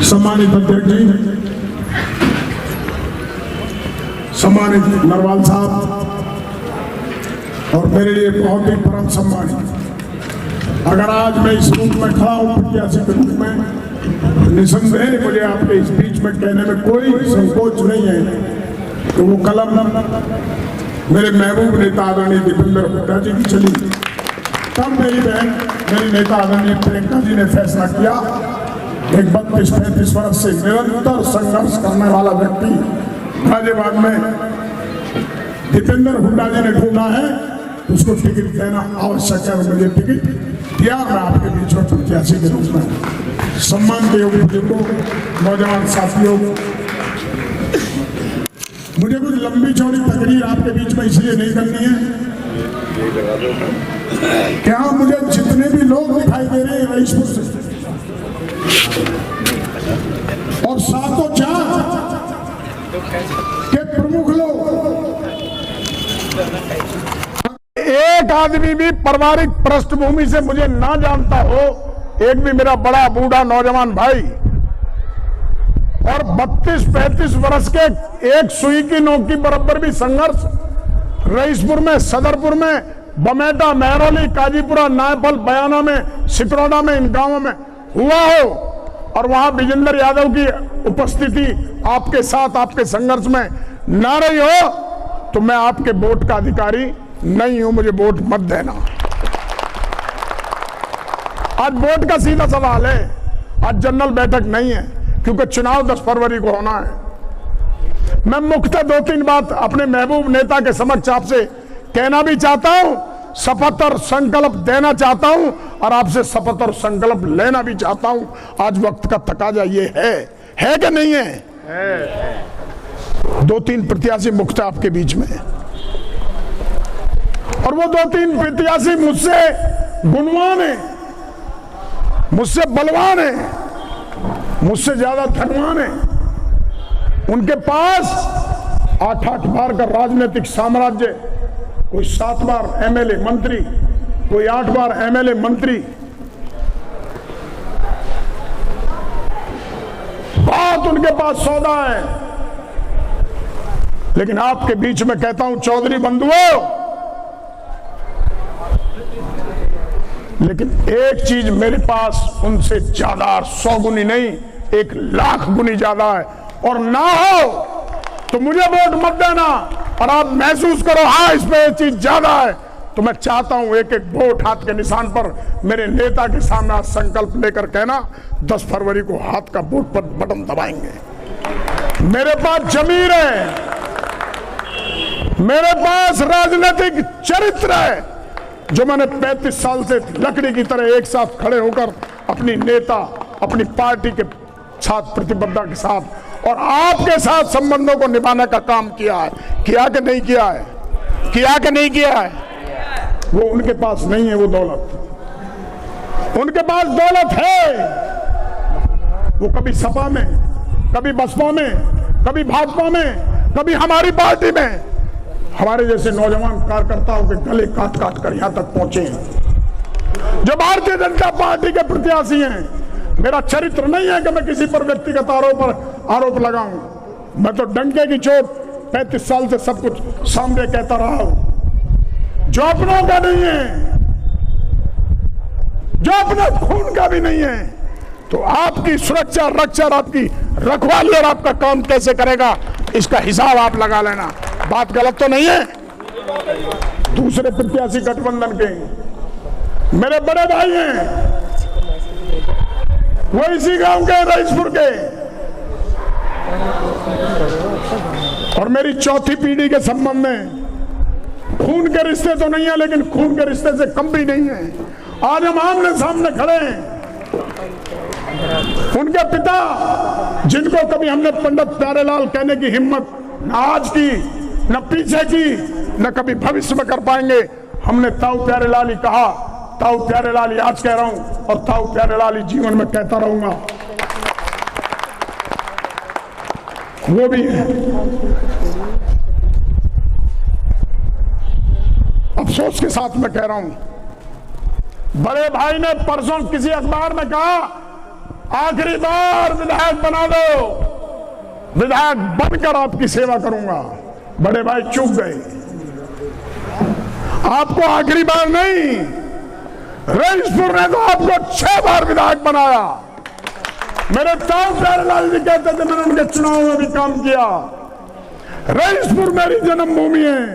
सम्मानित अध्यक्ष जी, सम्मानित नरवाल साहब और मेरे लिए बहुत ही परम सम्मान, अगर आज मैं इस रूप में खड़ा हूं प्रत्याशी के रूप में, निसंदेह मुझे आपके इस बीच में कहने में कोई संकोच नहीं है कि वो कलम मेरे महबूब नेता आदरणीय दीपेंद्र हुड्डा जी की चली। तब मेरी बहन मेरी नेता आदरणीय प्रियंका जी ने फैसला किया, एक 32-35 वर्ष से निरंतर संघर्ष करने वाला व्यक्ति गाजियाबाद में दीपेंद्र हुड्डा जी ने ढूंढा है, उसको टिकट देना आवश्यक है। मुझे टिकट दिया, मैं आपके बीच में प्रत्याशी के रूप में। सम्मान के योग्य बुजुर्गों, नौजवान साथियों, मुझे कुछ लंबी चौड़ी तकरीर आपके बीच में इसलिए नहीं करनी है, क्या मुझे जितने भी लोग दिखाई दे रहे हैं रईसपुर से और सातों चार के प्रमुख लोग, एक आदमी भी पारिवारिक पृष्ठभूमि से मुझे ना जानता हो, एक भी मेरा बड़ा बूढ़ा नौजवान भाई और 32-35 वर्ष के एक सुई की नोक की बराबर भी संघर्ष रईसपुर में, सदरपुर में, बमेटा, महरौली, काजीपुरा, नायपल, बयाना में, सिकरौना में, इन गांवों में हुआ हो और वहां विजेंद्र यादव की उपस्थिति आपके साथ आपके संघर्ष में ना रही हो तो मैं आपके वोट का अधिकारी नहीं हूं, मुझे वोट मत देना। आज वोट का सीधा सवाल है, आज जनरल बैठक नहीं है क्योंकि चुनाव 10 फरवरी को होना है। मैं मुख्यतः 2-3 बात अपने महबूब नेता के समक्ष आपसे कहना भी चाहता हूं, शपथ और संकल्प देना चाहता हूं और आपसे शपथ और संकल्प लेना भी चाहता हूं। आज वक्त का तकाजा ये है कि नहीं है? 2-3 प्रत्याशी मुख्यतः आपके बीच में और वो 2-3 प्रत्याशी मुझसे गुणवान है, मुझसे बलवान है, मुझसे ज्यादा धनवान है। उनके पास 8-8 बार का राजनीतिक साम्राज्य, कोई 7 बार एमएलए मंत्री, कोई 8 बार एमएलए मंत्री, बहुत उनके पास सौदा है। लेकिन आपके बीच में कहता हूं चौधरी बंधुओं, लेकिन एक चीज मेरे पास उनसे ज्यादा 100 गुनी नहीं 1,00,000 गुनी ज्यादा है और ना हो तो मुझे वोट मत देना और आप महसूस करो हाँ इस पे ये चीज ज्यादा है तो मैं चाहता हूं एक एक वोट हाथ के निशान पर मेरे नेता के सामने संकल्प लेकर कहना 10 फरवरी को हाथ का वोट पर बटन दबाएंगे। मेरे पास जमीर है, मेरे पास राजनीतिक चरित्र है जो मैंने 35 साल से लकड़ी की तरह एक साथ खड़े होकर अपनी नेता अपनी पार्टी के साथ प्रतिबद्धता के साथ और आपके साथ संबंधों को निभाने का काम किया है। किया कि नहीं किया है? किया कि नहीं किया है? वो उनके पास नहीं है वो दौलत, उनके पास दौलत है। वो कभी सपा में, कभी बसपा में, कभी भाजपा में, कभी हमारी पार्टी में हमारे जैसे नौजवान कार्यकर्ताओं के गले काट काट कर यहां तक पहुंचे हैं जो भारतीय जनता पार्टी के प्रत्याशी हैं। मेरा चरित्र नहीं है कि मैं किसी पर व्यक्तिगत आरोप लगाऊं, मैं तो डंके की चोट 35 साल से सब कुछ सामने कहता रहा हूं। जो अपनों का नहीं है, जो अपने खून का भी नहीं है, तो आपकी सुरक्षा रक्षा और आपकी रखवाली और आपका काम कैसे करेगा इसका हिसाब आप लगा लेना। बात गलत तो नहीं है? दूसरे प्रत्याशी गठबंधन के मेरे बड़े भाई हैं, वो इसी गांव के रईसपुर के और मेरी चौथी पीढ़ी के संबंध में खून के रिश्ते तो नहीं है लेकिन खून के रिश्ते से कम भी नहीं है। आज हम आमने सामने खड़े हैं। उनके पिता जिनको कभी हमने पंडित प्यारेलाल कहने की हिम्मत न आज की न पीछे की न कभी भविष्य में कर पाएंगे, हमने ताऊ प्यारेलाल ही कहा, ताऊ प्यारेलाल आज कह रहा हूं और ताऊ प्यारेलाल जीवन में कहता रहूंगा। वो भी है। अफसोस के साथ मैं कह रहा हूं, बड़े भाई ने परसों किसी अखबार में कहा आखिरी बार विधायक बना दो, विधायक बनकर आपकी सेवा करूंगा। बड़े भाई चूक गए, आपको आखिरी बार नहीं, रईसपुर ने तो आपको 6 बार विधायक बनाया। मेरे ताऊ प्यारेलाल जी कहते थे, मैंने उनके चुनाव में भी काम किया। रईसपुर मेरी जन्मभूमि है,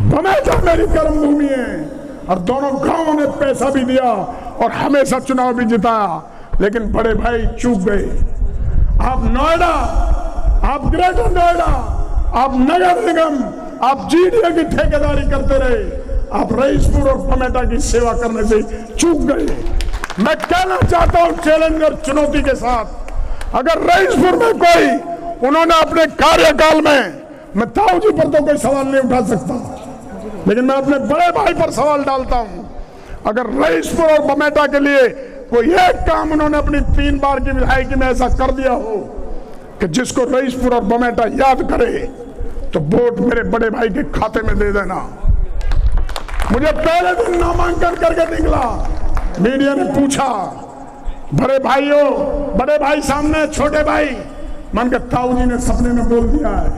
बमेटा मेरी कर्मभूमि है, और दोनों गांवों ने पैसा भी दिया और हमेशा चुनाव भी जिताया। लेकिन बड़े भाई चूक गए। आप नोएडा, आप ग्रेटर नोएडा, आप नगर निगम, आप जीडीए की ठेकेदारी करते रहे, आप रईसपुर और बमेटा की सेवा करने से चूक गए। मैं कहना चाहता हूं चैलेंजर चुनौती के साथ, अगर रईसपुर में कोई उन्होंने अपने कार्यकाल में, मैं ताऊ जी पर तो कोई सवाल नहीं उठा सकता, लेकिन मैं अपने बड़े भाई पर सवाल डालता हूं, अगर रईसपुर और बमेटा के लिए कोई एक काम उन्होंने अपनी 3 बार की विधायकी में ऐसा कर दिया हो कि जिसको रईसपुर और बमेटा याद करे, तो वोट मेरे बड़े भाई के खाते में दे देना। मुझे पहले दिन नामांकन करके निकला, मीडिया ने पूछा, बड़े भाइयों, बड़े भाई सामने, छोटे भाई, मन के ताऊ जी ने सपने में बोल दिया है,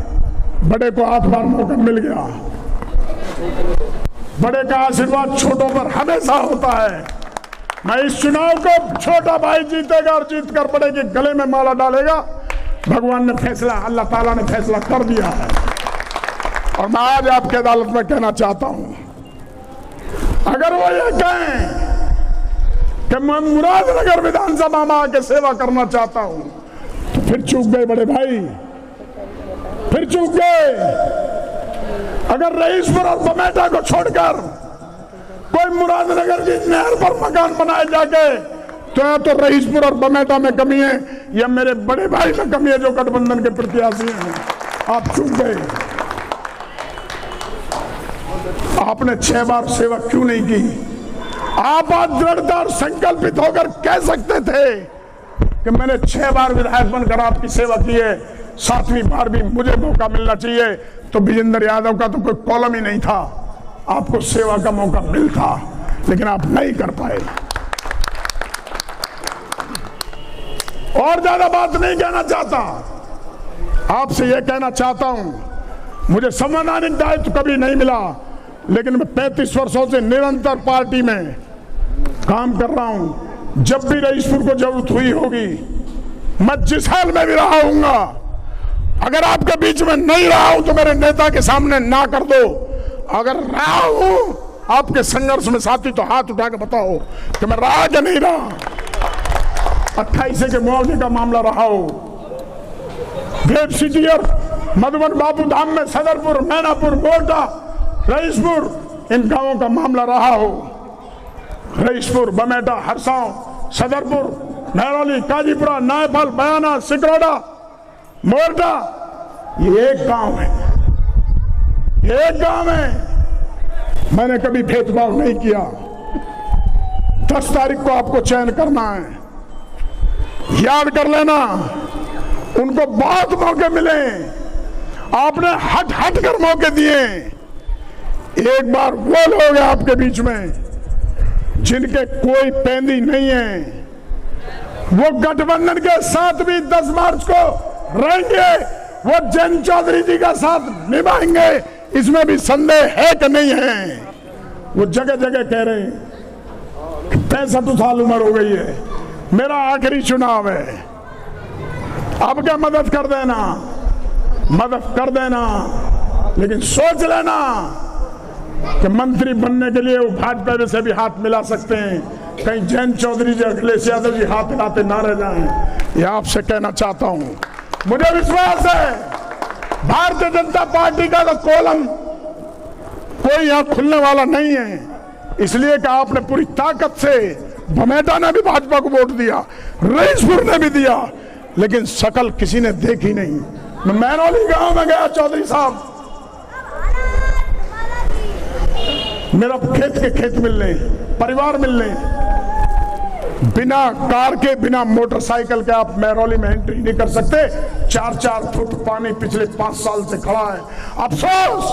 बड़े को 8 बार मौका मिल गया। बड़े का आशीर्वाद छोटों पर हमेशा होता है। मैं इस चुनाव को छोटा भाई जीतेगा और जीत कर बड़े के गले में माला डालेगा। भगवान ने फैसला, अल्लाह ताला ने फैसला कर दिया है। और मैं आज आपकी अदालत में कहना चाहता हूं, अगर वो ये कहें कि मैं मुरादनगर विधानसभा में आके सेवा करना चाहता हूं, तो फिर चूक गए बड़े भाई, फिर चूक गए। अगर रईसपुर और बमेटा को छोड़कर कोई मुरादनगर की नहर पर मकान बनाए जाके, तो या तो रईसपुर और बमेटा में कमी है या मेरे बड़े भाई में कमी है जो गठबंधन के प्रत्याशी हैं। आप चूक गए। आपने 6 बार सेवा क्यों नहीं की? आप आज दृढ़ता और संकल्पित होकर कह सकते थे कि मैंने 6 बार विधायक बनकर आपकी सेवा की है, 7वीं बार भी मुझे मौका मिलना चाहिए। तो विजेंद्र यादव का तो कोई कॉलम ही नहीं था, आपको सेवा का मौका मिलता, लेकिन आप नहीं कर पाए। और ज्यादा बात नहीं कहना चाहता, आपसे यह कहना चाहता हूं, मुझे संवैधानिक दायित्व कभी नहीं मिला, लेकिन मैं 35 वर्षों से निरंतर पार्टी में काम कर रहा हूं। जब भी रईसपुर को जरूरत हुई होगी, मैं जिस हाल में भी रहा हूंगा, अगर आपके बीच में नहीं रहा हूं तो मेरे नेता के सामने ना कर दो, अगर रहा हूं आपके संघर्ष में साथी तो हाथ उठा के बताओ कि मैं रहा कि नहीं रहा। 28 के मुआवजे का मामला रहा हो, वेब सिटी और मधुबन बाबू धाम में सदरपुर, मैनापुर, मोटा, रईसपुर, इन गांवों का मामला रहा हो, रईसपुर, बमेटा, हरसांव, सदरपुर, महरौली, काजीपुरा, नायफल, बयाना, सिकरौड़ा, मोरटा, ये एक गांव है, एक गांव है। मैंने कभी भेदभाव नहीं किया। 10 तारीख को आपको चयन करना है, याद कर लेना। उनको बहुत मौके मिले, आपने हट हट कर मौके दिए। एक बार वो लोग हैं आपके बीच में जिनके कोई पैंदी नहीं है, वो गठबंधन के साथ भी 10 मार्च को रहेंगे, वो जैन चौधरी जी का साथ निभाएंगे, इसमें भी संदेह है कि नहीं है। वो जगह जगह कह रहे हैं 65 साल उम्र हो गई है, मेरा आखिरी चुनाव है, अब क्या मदद कर देना, मदद कर देना, लेकिन सोच लेना कि मंत्री बनने के लिए वो भाजपा से भी हाथ मिला सकते हैं, कहीं जैन चौधरी जी, अखिलेश यादव जी हाथ मिलाते ना रह जाएं। ये आपसे कहना चाहता हूं। मुझे विश्वास है भारतीय जनता पार्टी का तो कॉलम कोई यहां खुलने वाला नहीं है, इसलिए कि आपने पूरी ताकत से, बमेटा ने भी भाजपा को वोट दिया, रईसपुर ने भी दिया, लेकिन शकल किसी ने देखी नहीं। मैं मैनौली गांव में गया, चौधरी साहब मेरा खेत के खेत मिलने, परिवार मिलने, बिना कार के, बिना मोटरसाइकिल के आप महरौली में एंट्री नहीं कर सकते। 4-4 फुट पानी पिछले 5 साल से खड़ा है। अफसोस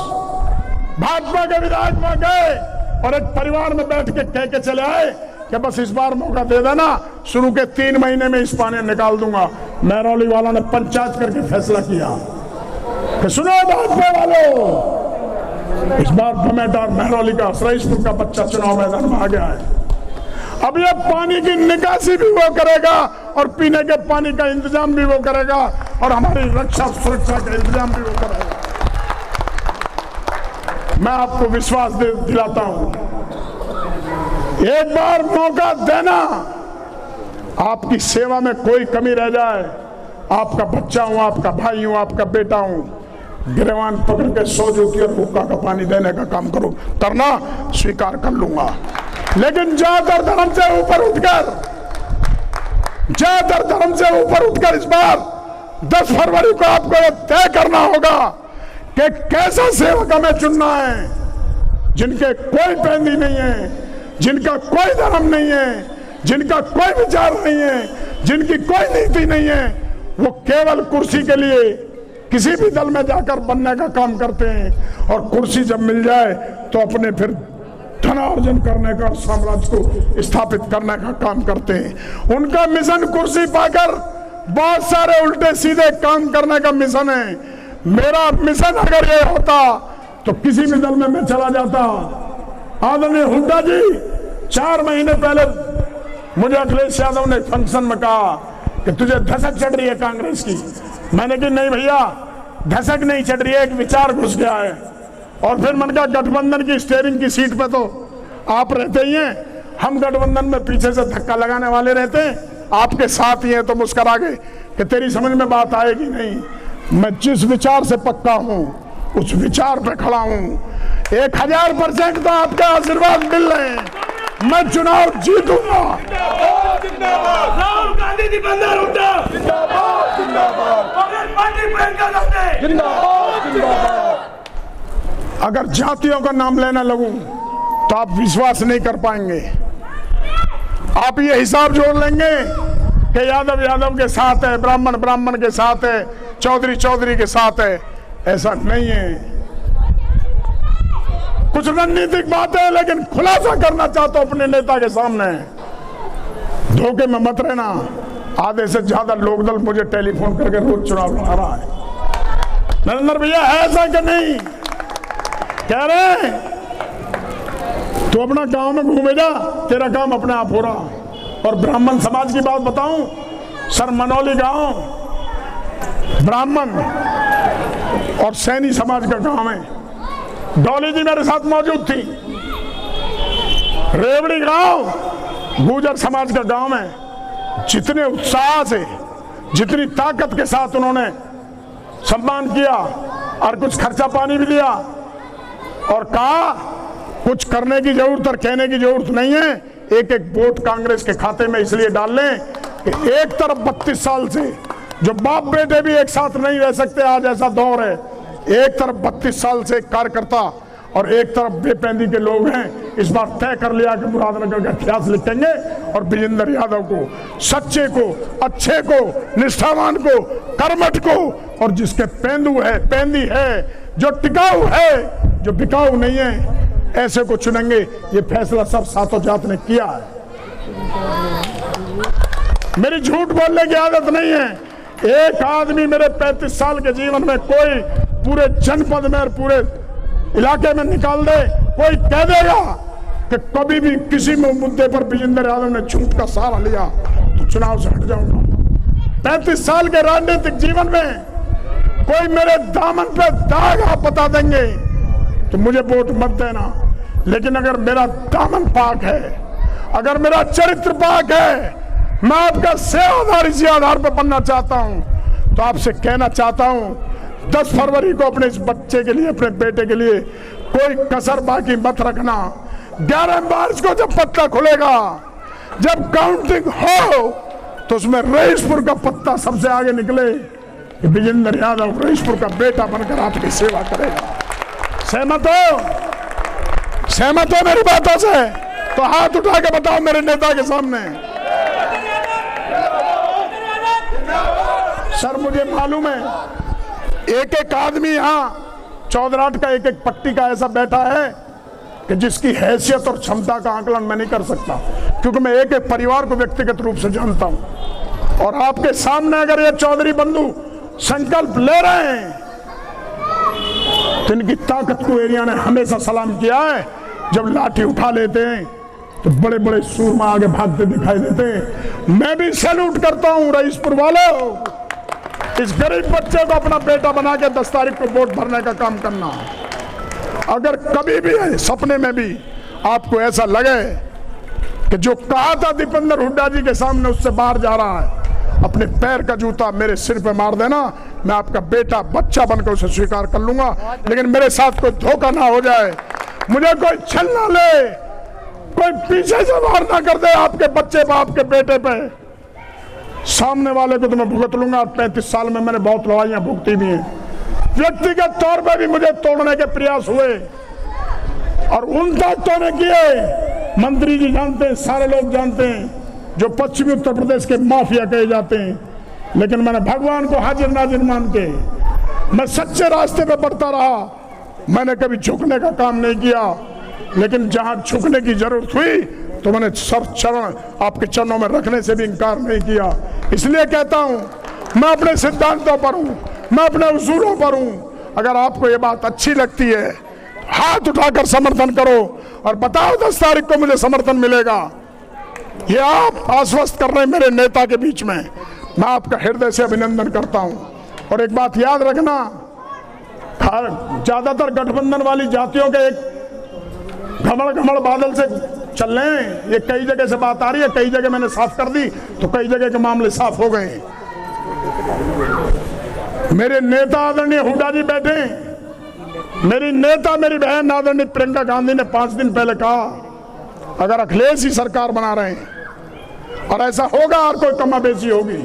भाजपा के विधायक वहां गए और एक परिवार में बैठ के कह के चले आए कि बस इस बार मौका दे देना, शुरू के 3 महीने में इस पानी निकाल दूंगा। महरौली वालों ने पंचायत करके फैसला किया कि सुनो भाजपा वालों, इस बार भमेटा और महरौली का रईसपुर का बच्चा चुनाव मैदान में आ गया है। अब ये पानी की निकासी भी वो करेगा और पीने के पानी का इंतजाम भी वो करेगा और हमारी रक्षा सुरक्षा का इंतजाम भी वो करेगा। मैं आपको विश्वास दिलाता हूं, एक बार मौका देना, आपकी सेवा में कोई कमी रह जाए, आपका बच्चा हूं, आपका भाई हूं, आपका बेटा हूं, गिरवान पकड़ के 100 जूती और हुक्का का पानी देने का काम करना स्वीकार कर लूंगा। लेकिन जात और धर्म से ऊपर उठकर, जात और धर्म से ऊपर उठकर इस बार 10 फरवरी को आपको यह तय करना होगा कि कैसा सेवक हमें चुनना है, जिनके कोई पैंदी नहीं है, जिनका कोई धर्म नहीं है, जिनका कोई विचार नहीं है, जिनकी कोई नीति नहीं है, वो केवल कुर्सी के लिए किसी भी दल में जाकर बनने का काम करते हैं और कुर्सी जब मिल जाए तो अपने फिर धनार्जन करने का, साम्राज्य को स्थापित करने का काम करते हैं। उनका मिशन कुर्सी पाकर बहुत सारे उल्टे सीधे काम करने का मिशन है। मेरा मिशन अगर ये होता तो किसी भी दल में मैं चला जाता। आदरणीय हुड्डा जी, 4 महीने पहले मुझे अखिलेश यादव ने फंक्शन में कहा कि तुझे धसक चढ़ रही है कांग्रेस की। मैंने कहा नहीं भैया, धसक नहीं चढ़ रही है, एक विचार घुस गया है। और फिर मैंने कहा गठबंधन की स्टीयरिंग की सीट पे तो आप रहते ही हैं, हम गठबंधन में पीछे से धक्का लगाने वाले रहते हैं, आपके साथ ही हैं। तो मुस्कुरा गए कि तेरी समझ में बात आएगी नहीं। मैं जिस विचार से पक्का हूं उस विचार पे खड़ा हूं। 1000% तो आपके आशीर्वाद मिल रहे हैं, मैं चुनाव जीतूंगा। राहुल गांधी जी बंदर उठा, जिंदाबाद जिंदाबाद, पार्टी प्रियंका गांधी जिंदाबाद जिंदाबाद। अगर जातियों का नाम लेना लगूं तो आप विश्वास नहीं कर पाएंगे। आप ये हिसाब जोड़ लेंगे कि यादव यादव के साथ है, ब्राह्मण ब्राह्मण के साथ है, चौधरी चौधरी के साथ है। ऐसा नहीं है। कुछ रणनीतिक बातें हैं, लेकिन खुलासा करना चाहता हूं अपने नेता के सामने। धोखे में मत रहना। आधे से ज्यादा लोकदल मुझे टेलीफोन करके रोज चुनाव लड़ा रहा है। नरेंद्र भैया है ऐसा कि नहीं? कह रहे तू अपना गांव में घूमे जा, तेरा काम अपने आप हो रहा। और ब्राह्मण समाज की बात बताऊं, सर मनौली गांव ब्राह्मण और सैनी समाज का गांव है। डॉली जी मेरे साथ मौजूद थी। रेवड़ी गांव गुर्जर समाज का गांव है। जितने उत्साह से, जितनी ताकत के साथ उन्होंने सम्मान किया और कुछ खर्चा पानी भी दिया और कहा कुछ करने की जरूरत और कहने की जरूरत नहीं है, एक एक वोट कांग्रेस के खाते में इसलिए डाल लें कि एक तरफ 32 साल से जो बाप बेटे भी एक साथ नहीं रह सकते, आज ऐसा दौर है। एक तरफ 32 साल से कार्यकर्ता और एक तरफ बेपैंदी के लोग हैं। इस बार तय कर लिया कि मुरादनगर का इतिहास लिखेंगे और विजेंद्र यादव को, सच्चे को, अच्छे को, निष्ठावान को, कर्मठ को और जिसके पेंदू है, पेंदी है, जो टिकाऊ है, जो बिकाऊ नहीं है, ऐसे को चुनेंगे। ये फैसला सब सातों जात ने किया है। मेरी झूठ बोलने की आदत नहीं है। एक आदमी मेरे 35 साल के जीवन में कोई पूरे जनपद में और पूरे इलाके में निकाल दे, कोई कह देगा कि कभी भी किसी मुद्दे पर विजेंद्र यादव ने झूठ का सहारा लिया तो चुनाव से हट जाऊंगा। 35 साल के राजनीतिक जीवन में कोई मेरे दामन पे दाग आप बता देंगे तो मुझे वोट मत देना। लेकिन अगर मेरा दामन पाक है, अगर मेरा चरित्र पाक है, मैं आपका सेवादार इसी आधार पर बनना चाहता हूं, तो आपसे कहना चाहता हूं 10 फरवरी को अपने इस बच्चे के लिए, अपने बेटे के लिए कोई कसर बाकी मत रखना। 11 मार्च को जब पत्ता खुलेगा, जब काउंटिंग हो, तो उसमें रईसपुर का पत्ता सबसे आगे निकले कि विजेंद्र यादव रईसपुर का बेटा बनकर आपकी सेवा करेगा। सहमत हो? सहमत हो मेरी बातों से? तो हाथ उठा के बताओ मेरे नेता के सामने। सर मुझे मालूम है एक एक आदमी यहाँ चौधराट का एक एक पट्टी का ऐसा बैठा है कि जिसकी हैसियत और क्षमता का आकलन मैं नहीं कर सकता। क्योंकि मैं एक एक परिवार को व्यक्तिगत रूप से जानता हूं। और आपके सामने अगर ये चौधरी बंधु संकल्प ले रहे हैं तो इनकी ताकत को एरिया ने हमेशा सलाम किया है। जब लाठी उठा लेते हैं तो बड़े बड़े सूरमा आगे भागते दिखाई देते हैं। मैं भी सैल्यूट करता हूं रईसपुर वालों, इस गरीब बच्चे को अपना बेटा बना के 10 तारीख को वोट भरने का काम करना। अगर कभी भी है सपने में भी आपको ऐसा लगे कि जो कहा था दीपेंद्र हुड्डा जी के सामने उससे बाहर जा रहा है, अपने पैर का जूता मेरे सिर पे मार देना, मैं आपका बेटा बच्चा बनकर उसे स्वीकार कर लूंगा। लेकिन मेरे साथ कोई धोखा ना हो जाए, मुझे कोई छल ना ले, कोई पीछे से वार ना कर दे आपके बच्चे पे, आपके बेटे पे। सामने वाले को तो मैं भुगत लूंगा। 35 साल में मैंने बहुत लड़ाइयां भुगती भी हैं। व्यक्तिगत तौर पर भी मुझे तोड़ने के प्रयास हुए और उन तक तोड़ने किए। मंत्री जी जानते हैं, सारे लोग जानते हैं, जो पश्चिमी उत्तर प्रदेश के माफिया कहे जाते हैं। लेकिन मैंने भगवान को हाजिर नाजिर मान के मैं सच्चे रास्ते पे बढ़ता रहा। मैंने कभी झुकने का काम नहीं किया, लेकिन जहां झुकने की जरूरत हुई तो मैंने सर चरण आपके चरणों में रखने से भी इनकार नहीं किया। इसलिए कहता हूं, मैं अपने सिद्धांतों पर हूं, मैं अपने उसूलों पर हूं। अगर आपको ये बात अच्छी लगती है, हाथ उठाकर समर्थन करो और बताओ 10 तारीख को मुझे समर्थन मिलेगा। ये आप आश्वस्त कर रहे हैं मेरे नेता के बीच में, मैं आपका हृदय से अभिनंदन करता हूं। और एक बात याद रखना, ज्यादातर गठबंधन वाली जातियों के एक घमड़ बादल से चल रहे हैं। ये कई जगह से बात आ रही है, कई जगह मैंने साफ कर दी तो कई जगह के मामले साफ हो गए। मेरे नेता आदरणीय हुड्डा जी बैठे, मेरी नेता मेरी बहन आदरणीय प्रियंका गांधी ने 5 दिन पहले कहा, अगर अखिलेश ही सरकार बना रहे हैं और ऐसा होगा और कोई कमा बेची होगी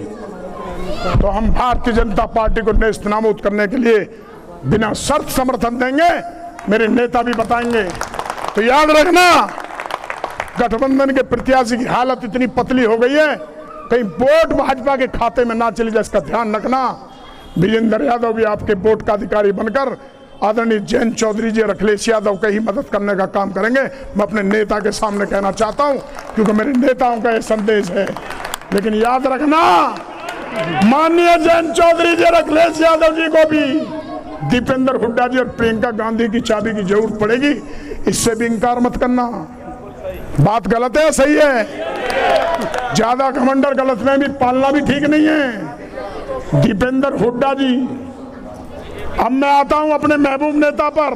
तो हम भारतीय जनता पार्टी को नेस्तनाबूद करने के लिए बिना शर्त समर्थन देंगे। मेरे नेता भी बताएंगे। तो याद रखना, गठबंधन के प्रत्याशी की हालत इतनी पतली हो गई है, कहीं वोट भाजपा के खाते में ना चली जाए, इसका ध्यान रखना। विजेंद्र यादव भी आपके वोट का अधिकारी बनकर आदरणीय जयंत चौधरी जी और अखिलेश यादव की ही मदद करने का काम करेंगे। मैं अपने नेता के सामने कहना चाहता हूं, क्योंकि मेरे नेताओं का यह संदेश है। लेकिन याद रखना, माननीय जयंत चौधरी जी और अखिलेश यादव जी को भी दीपेंद्र हुड्डा जी और प्रियंका गांधी की चाबी की जरूरत पड़ेगी, इससे भी इंकार मत करना। बात गलत है, सही है, ज्यादा घमंडर गलत में भी पालना भी ठीक नहीं है। दीपेंद्र हुड्डा जी, अब मैं आता हूं अपने महबूब नेता पर।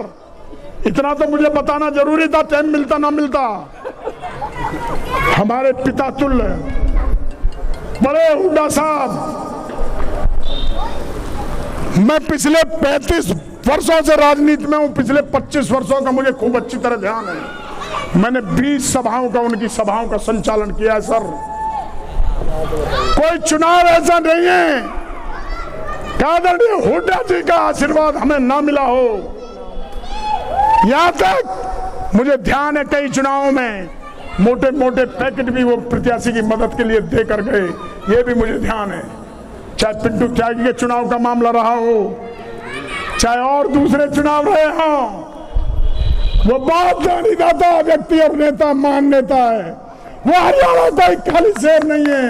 इतना तो मुझे बताना जरूरी था, टाइम मिलता ना मिलता। हमारे पिता तुल्य बड़े हुड्डा साहब, मैं पिछले 35 वर्षों से राजनीति में हूं। पिछले 25 वर्षों का मुझे खूब अच्छी तरह ध्यान है। मैंने 20 सभाओं का, उनकी सभाओं का संचालन किया है। सर, कोई चुनाव ऐसा नहीं है आदरणीय हुड्डा जी का आशीर्वाद हमें ना मिला हो। यहां तक मुझे ध्यान है, कई चुनावों में मोटे मोटे पैकेट भी वो प्रत्याशी की मदद के लिए देकर गए, ये भी मुझे ध्यान है। चाहे पिंटू त्यागी के चुनाव का मामला रहा हो, चाहे और दूसरे चुनाव रहे हों, वो बहुत दानीदाता व्यक्ति और नेता, महान नेता है। वो हरियाणा का एक खाली शेर नहीं है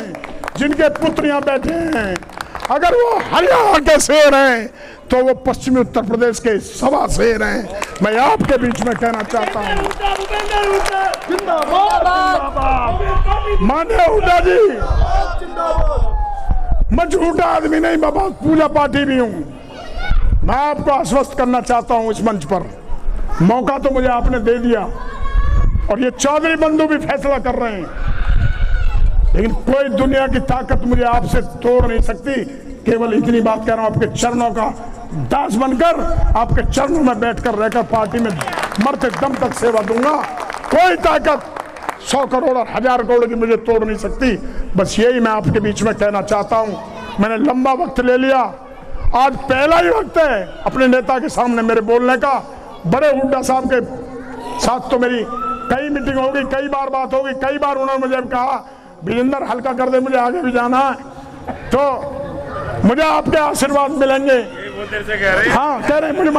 जिनके पुत्र यहां बैठे हैं। अगर वो हरियाणा के शेर हैं तो वो पश्चिमी उत्तर प्रदेश के 1.25 शेर हैं। मैं आपके बीच में कहना चाहता हूं, माननीय हुड्डा जी, मैं झूठा आदमी नहीं, मैं बहुत पूजा पाठी भी हूं। मैं आपको आश्वस्त करना चाहता हूं, इस मंच पर मौका तो मुझे आपने दे दिया और ये चौधरी बंधु भी फैसला कर रहे हैं, लेकिन कोई दुनिया की ताकत मुझे आपसे तोड़ नहीं सकती। केवल इतनी बात कह रहा हूं, आपके चरणों का दास बनकर, आपके चरणों में बैठकर रहकर पार्टी में मरते दम तक सेवा दूंगा। कोई ताकत 100 करोड़ और 1000 करोड़ की मुझे तोड़ नहीं सकती। बस यही मैं आपके बीच में कहना चाहता हूं। मैंने लंबा वक्त ले लिया, आज पहला ही वक्त है अपने नेता के सामने मेरे बोलने का। बड़े हुड्डा साहब के साथ तो मेरी कई मीटिंग होगी, कई बार बात होगी, कई बार उन्होंने मुझे कहा विजेंद्र हल्का कर दे, मुझे आगे भी जाना है, तो मुझे आपके आशीर्वाद मिलेंगे। हाँ कह रहे हैं, मुझे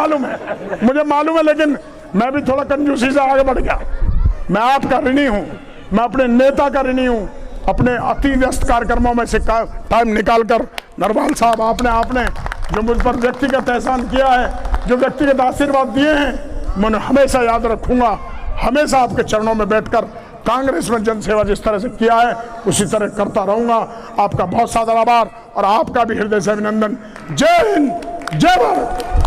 मालूम है, लेकिन मैं भी थोड़ा कंजूसी से आगे बढ़ गया। मैं आपका ऋणी हूं, मैं अपने नेता का ऋणी हूँ। अपने अति व्यस्त कार्यक्रमों में से टाइम निकालकर नरवाल साहब आपने जो मुझ पर व्यक्तिगत एहसान किया है, जो व्यक्तिगत आशीर्वाद दिए हैं, मैं उन्हें हमेशा याद रखूंगा। हमेशा आपके चरणों में बैठकर कांग्रेस में जनसेवा जिस तरह से किया है उसी तरह करता रहूंगा। आपका बहुत सारा आभार और आपका भी हृदय से अभिनंदन। जय हिंद, जय भारत।